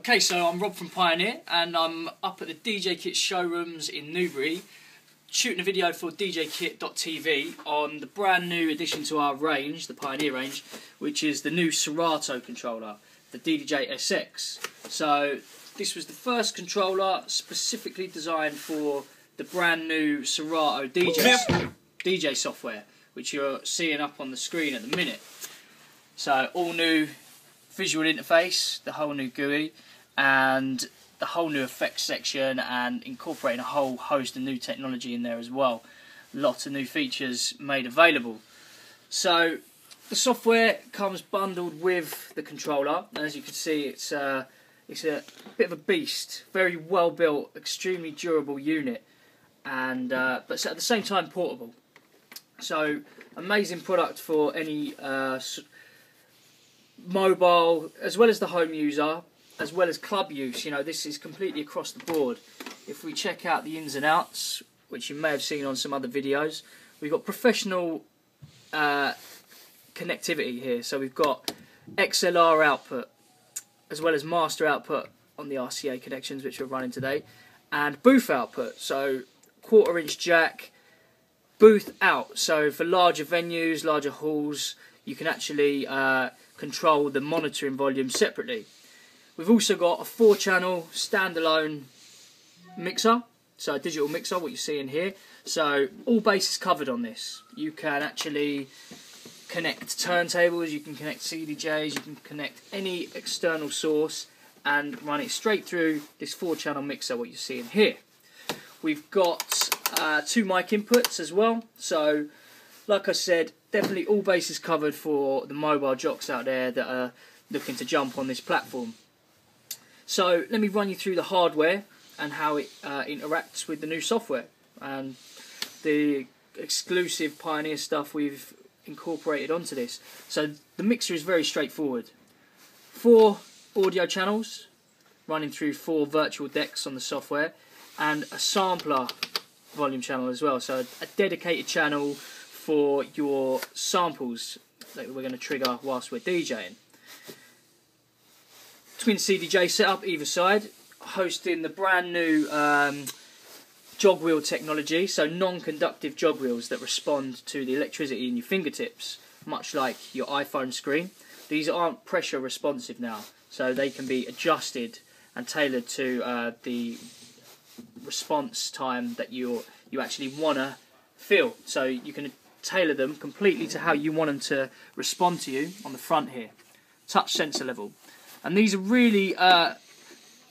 Okay, so I'm Rob from Pioneer, and I'm up at the djkit showrooms in Newbury, shooting a video for djkit.tv on the brand new addition to our range, the Pioneer range, which is the new Serato controller, the DDJ SX. So this was the first controller specifically designed for the brand new Serato DJ software, which you're seeing up on the screen at the minute. So all new visual interface, the whole new GUI, and the whole new effects section, and incorporating a whole host of new technology in there as well. Lots of new features made available. So the software comes bundled with the controller, and as you can see, it's a bit of a beast. Very well built, extremely durable unit, and but at the same time portable. So amazing product for any mobile, as well as the home user, as well as club use. You know, this is completely across the board. If we check out the ins and outs, which you may have seen on some other videos, we've got professional connectivity here. So we've got XLR output, as well as master output on the RCA connections, which we're running today, and booth output. So 1/4 inch jack, booth out. So for larger venues, larger halls, you can actually control the monitoring volume separately. We've also got a 4-channel standalone mixer, so a digital mixer, what you're seeing here. So all bases covered on this. You can actually connect turntables, you can connect CDJs, you can connect any external source and run it straight through this 4-channel mixer, what you're seeing here. We've got 2 mic inputs as well. So like I said, definitely all bases covered for the mobile jocks out there that are looking to jump on this platform. So let me run you through the hardware and how it interacts with the new software and the exclusive Pioneer stuff we've incorporated onto this. So the mixer is very straightforward. 4 audio channels running through 4 virtual decks on the software, and a sampler volume channel as well. So a dedicated channel for your samples that we're going to trigger whilst we're DJing. Twin CDJ setup either side, hosting the brand new jog wheel technology, so non-conductive jog wheels that respond to the electricity in your fingertips, much like your iPhone screen. These aren't pressure responsive now, so they can be adjusted and tailored to the response time that you actually want to feel. So you can tailor them completely to how you want them to respond to you on the front here. Touch sensor level. And these are really an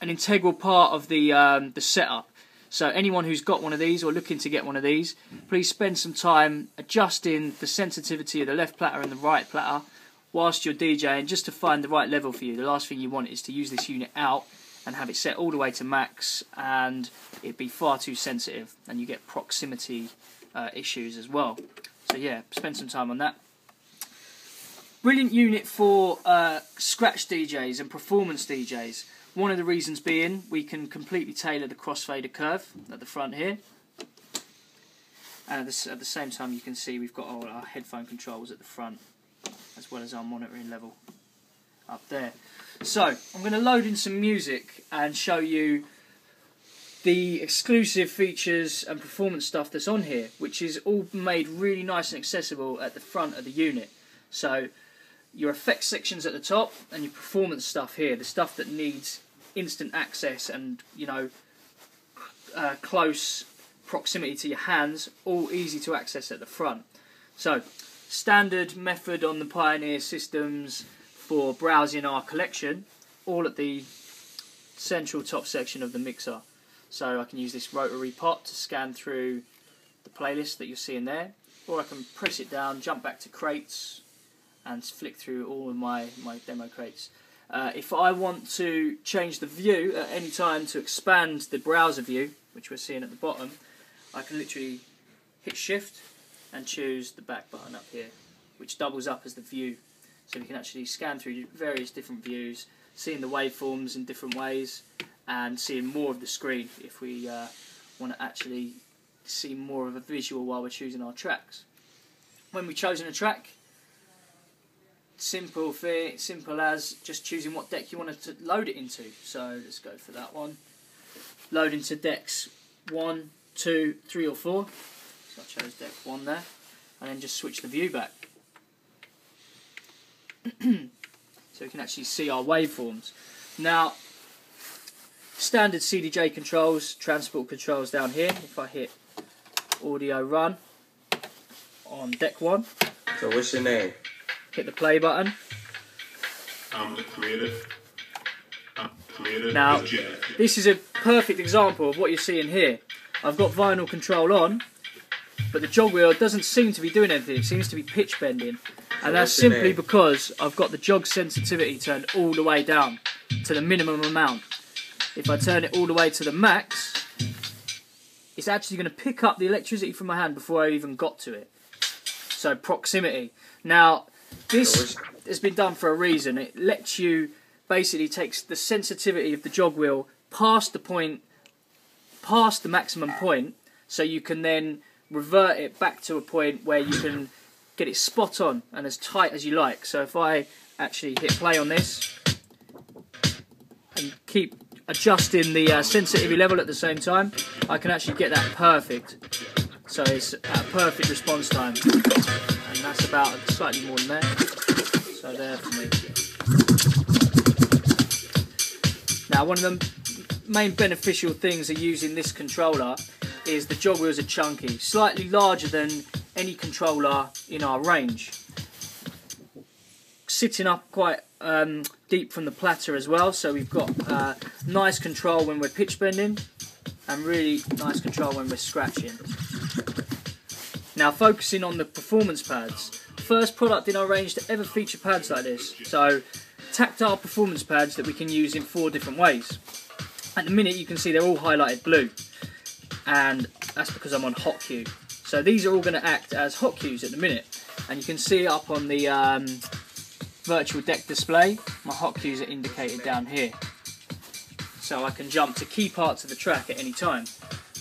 integral part of the setup. So anyone who's got one of these or looking to get one of these, please spend some time adjusting the sensitivity of the left platter and the right platter whilst you're DJing, just to find the right level for you. The last thing you want is to use this unit out and have it set all the way to max, and it'd be far too sensitive, and you get proximity issues as well. So yeah, spend some time on that. Brilliant unit for scratch DJs and performance DJs. One of the reasons being, we can completely tailor the crossfader curve at the front here. And at the same time, you can see we've got all our headphone controls at the front, as well as our monitoring level up there. So I'm going to load in some music and show you the exclusive features and performance stuff that's on here, which is all made really nice and accessible at the front of the unit. So your effects sections at the top, and your performance stuff here, the stuff that needs instant access and, you know, close proximity to your hands, all easy to access at the front. So standard method on the Pioneer systems for browsing our collection, all at the central top section of the mixer. So I can use this rotary pot to scan through the playlist that you're seeing there, or I can press it down, jump back to crates, and flick through all of my demo crates. If I want to change the view at any time to expand the browser view, which we're seeing at the bottom, I can literally hit shift and choose the back button up here, which doubles up as the view. So we can actually scan through various different views, seeing the waveforms in different ways, and seeing more of the screen if we want to actually see more of a visual while we're choosing our tracks. When we've chosen a track, simple as just choosing what deck you want to load it into. So let's go for that one. Load into decks 1, 2, 3 or 4. So I chose deck 1 there, and then just switch the view back. So we can actually see our waveforms. Now, standard CDJ controls, transport controls down here. If I hit audio run on deck 1. So what's your name? Hit the play button. I'm the creator. Now, this is a perfect example of what you're seeing here. I've got vinyl control on, but the jog wheel doesn't seem to be doing anything. It seems to be pitch bending. And that's simply because I've got the jog sensitivity turned all the way down to the minimum amount. If I turn it all the way to the max, it's actually going to pick up the electricity from my hand before I even got to it. So proximity. Now, this has been done for a reason. It lets you, basically takes the sensitivity of the jog wheel past the point, past the maximum point, so you can then revert it back to a point where you can get it spot on and as tight as you like. So if I actually hit play on this and keep adjusting the sensitivity level at the same time, I can actually get that perfect. So it's at a perfect response time, and that's about slightly more than that. So there for me. Now, one of the main beneficial things of using this controller is the jog wheels are chunky, slightly larger than any controller in our range. Sitting up quite deep from the platter as well, so we've got nice control when we're pitch bending and really nice control when we're scratching. Now, focusing on the performance pads, first product in our range to ever feature pads like this. So tactile performance pads that we can use in 4 different ways. At the minute you can see they're all highlighted blue, and that's because I'm on hot cue. So these are all going to act as hot cues at the minute, and you can see up on the virtual deck display, my hot cues are indicated down here. So I can jump to key parts of the track at any time.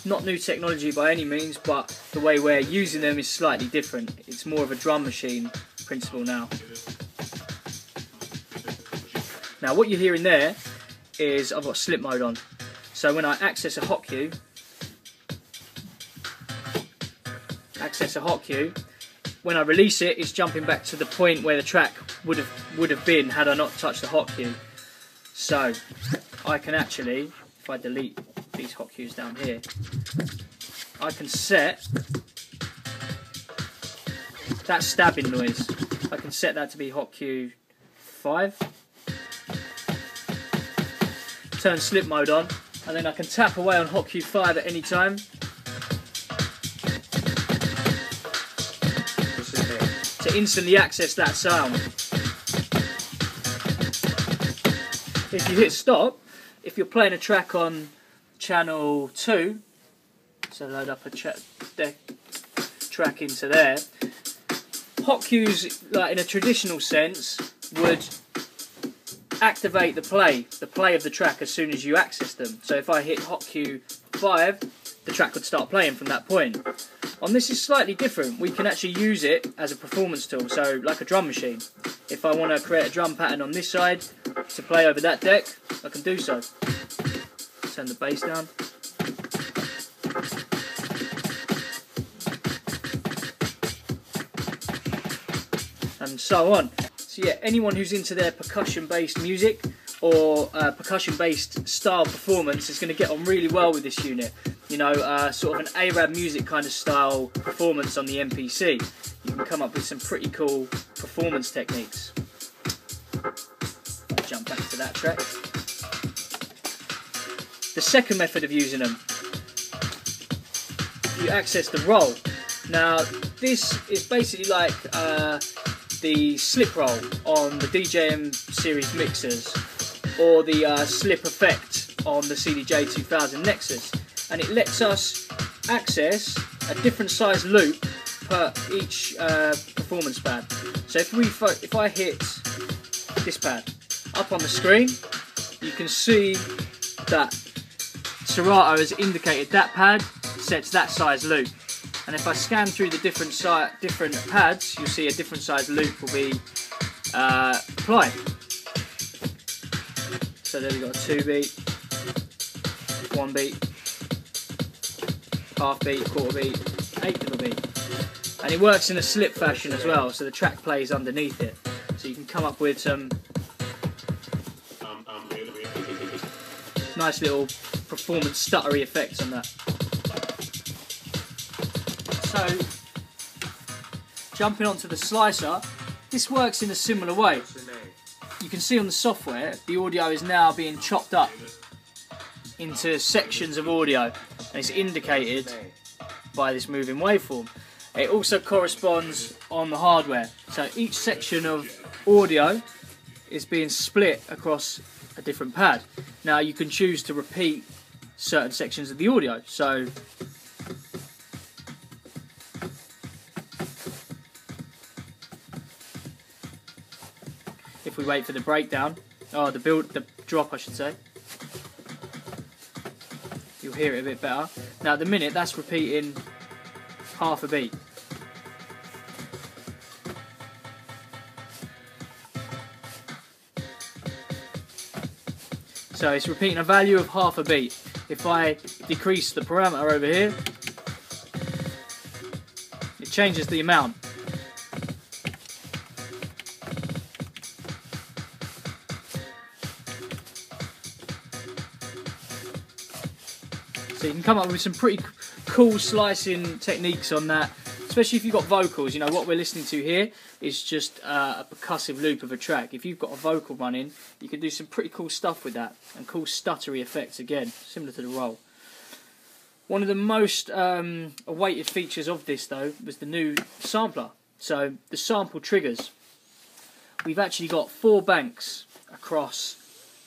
Not new technology by any means, but the way we're using them is slightly different. It's more of a drum machine principle now. Now what you're hearing there is I've got slip mode on. So when I access a hot cue, when I release it, it's jumping back to the point where the track would have been had I not touched the hot cue. So I can actually, if I delete these hot cues down here, I can set that stabbing noise. I can set that to be hot cue 5. Turn slip mode on, and then I can tap away on hot cue 5 at any time. To instantly access that sound. If you hit stop, if you're playing a track on channel 2, so load up a track into there, hot cues, like in a traditional sense, would activate the play of the track as soon as you access them. So if I hit hot cue 5, the track would start playing from that point. On this is slightly different. We can actually use it as a performance tool, so like a drum machine. If I want to create a drum pattern on this side to play over that deck, I can do so. Turn the bass down. And so on. So yeah, anyone who's into their percussion-based music or percussion-based style performance is going to get on really well with this unit. You know, sort of an Arab music kind of style performance on the MPC. You can come up with some pretty cool performance techniques. I'll jump back to that track. The second method of using them, you access the roll. Now, this is basically like the slip roll on the DJM series mixers, or the slip effect on the CDJ 2000 Nexus, and it lets us access a different size loop per each performance pad. So if I hit this pad up on the screen, you can see that Serato has indicated that pad sets that size loop, and if I scan through the different pads, you'll see a different size loop will be apply. So there we've got a 2 beat, 1 beat, half beat, quarter beat, eighth of a beat. And it works in a slip fashion as well, so the track plays underneath it. So you can come up with some nice little performance stuttery effects on that. So, jumping onto the slicer, this works in a similar way. You can see on the software, the audio is now being chopped up into sections of audio, and it's indicated by this moving waveform. It also corresponds on the hardware, so each section of audio is being split across a different pad. Now you can choose to repeat certain sections of the audio, so if we wait for the breakdown, the drop I should say, you'll hear it a bit better. Now at the minute that's repeating half a beat. So it's repeating a value of half a beat. If I decrease the parameter over here, it changes the amount. So you can come up with some pretty cool slicing techniques on that, especially if you've got vocals. You know, what we're listening to here is just a percussive loop of a track. If you've got a vocal running, you can do some pretty cool stuff with that, and cool stuttery effects again, similar to the roll. One of the most awaited features of this though was the new sampler. So the sample triggers. We've actually got 4 banks across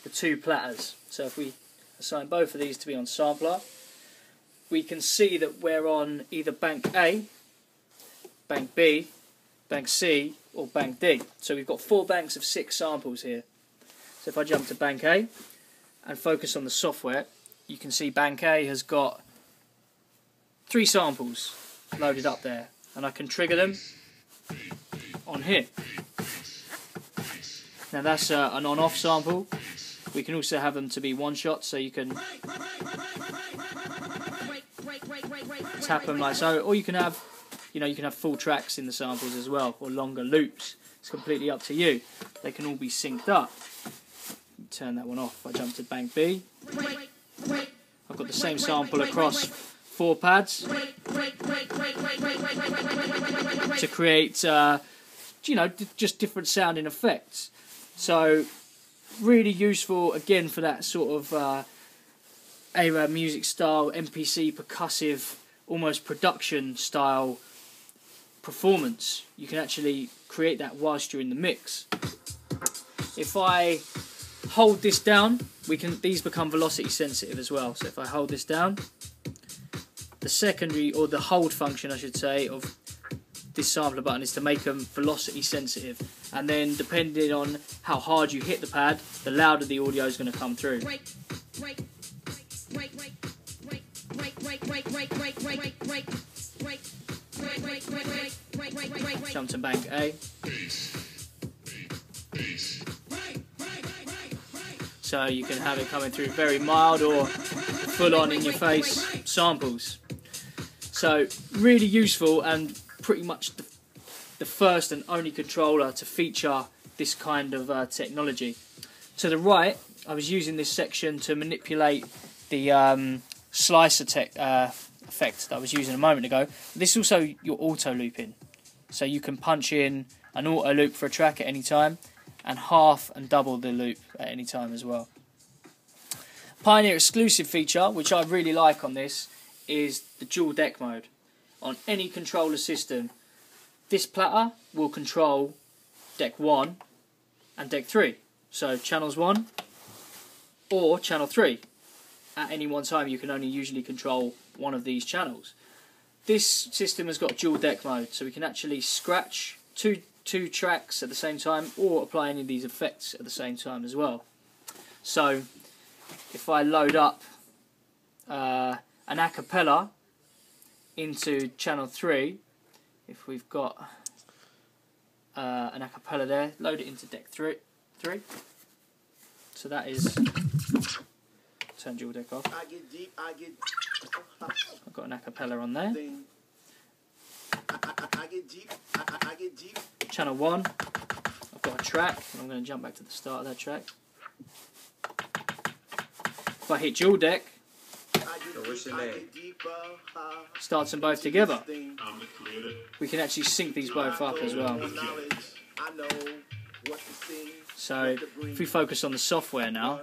the 2 platters. So if we assign both of these to be on sampler, we can see that we're on either bank A, bank B, bank C or bank D. So we've got 4 banks of 6 samples here. So if I jump to bank A and focus on the software, you can see bank A has got 3 samples loaded up there, and I can trigger them on here. Now that's an on-off sample. We can also have them to be one-shot, so you can tap them like so, or you can have, you can have full tracks in the samples as well, or longer loops. It's completely up to you. They can all be synced up. Turn that one off. I jump to bank B. I've got the same sample across 4 pads to create, just different sounding effects. So really useful again for that sort of era music style, MPC, percussive, almost production style performance. You can actually create that whilst you're in the mix. If I hold this down, these become velocity sensitive as well. So if I hold this down, the secondary, or the hold function I should say, of this sampler button is to make them velocity sensitive, and then depending on how hard you hit the pad, the louder the audio is going to come through. Jump to bank A. So you can have it coming through very mild or full on in your face samples. So really useful, and pretty much the first and only controller to feature this kind of technology. To the right, I was using this section to manipulate the slicer effect that I was using a moment ago. This is also your auto looping, so you can punch in an auto loop for a track at any time, and half and double the loop at any time as well. Pioneer exclusive feature, which I really like on this, is the dual deck mode. On any controller system, this platter will control deck 1 and deck 3. So channels 1 or channel 3. At any one time you can only usually control one of these channels. This system has got dual deck mode, so we can actually scratch two tracks at the same time, or apply any of these effects at the same time as well. So if I load up an acapella into channel 3, if we've got an acapella there. Load it into deck 3. So that is... Turn dual deck off. I've got an acapella on there. Channel 1. I've got a track, and I'm going to jump back to the start of that track. If I hit dual deck, starts them both together. We can actually sync these both up as well. So if we focus on the software now,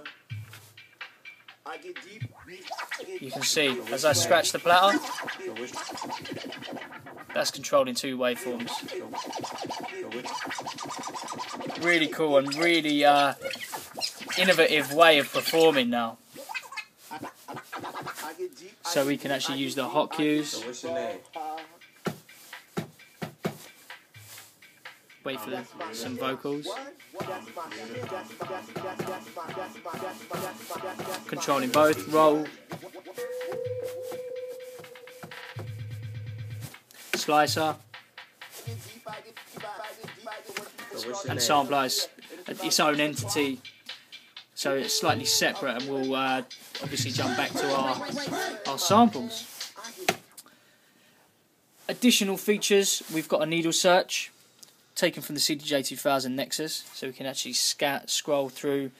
you can see as I scratch the platter, that's controlled in 2 waveforms. Really cool and really innovative way of performing now. So we can actually use the hot cues. Wait for some vocals. Controlling both, roll, slicer, and sampler is its own entity, so it's slightly separate, and we'll obviously jump back to our samples. Additional features, we've got a needle search taken from the CDJ 2000 Nexus, so we can actually scroll through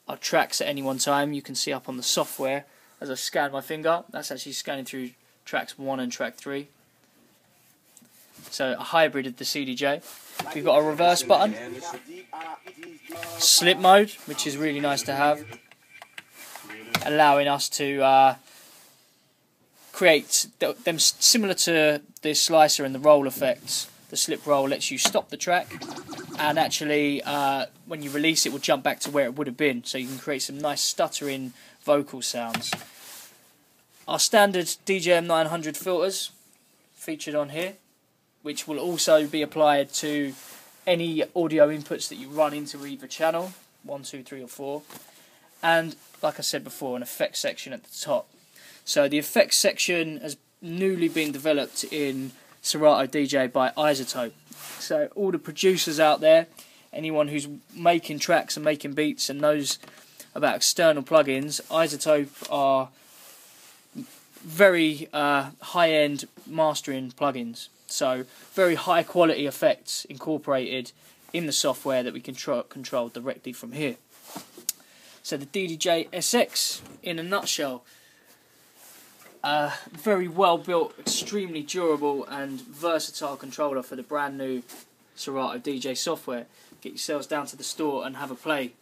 our tracks at any one time. You can see up on the software as I scan my finger, that's actually scanning through tracks 1 and track 3. So a hybrid of the CDJ. We've got a reverse button, slip mode, which is really nice to have, allowing us to create them similar to the slicer and the roll effects. The slip roll lets you stop the track, and actually when you release it will jump back to where it would have been, so you can create some nice stuttering vocal sounds. Our standard DJM 900 filters featured on here, which will also be applied to any audio inputs that you run into either channel, 1, 2, 3 or 4. And like I said before, an effects section at the top. So the effects section has newly been developed in Serato DJ by iZotope. So all the producers out there, anyone who's making tracks and making beats and knows about external plugins, iZotope are very high-end mastering plugins. So very high quality effects incorporated in the software that we can control directly from here. So the DDJ SX in a nutshell. Very well built, extremely durable and versatile controller for the brand new Serato DJ software. Get yourselves down to the store and have a play.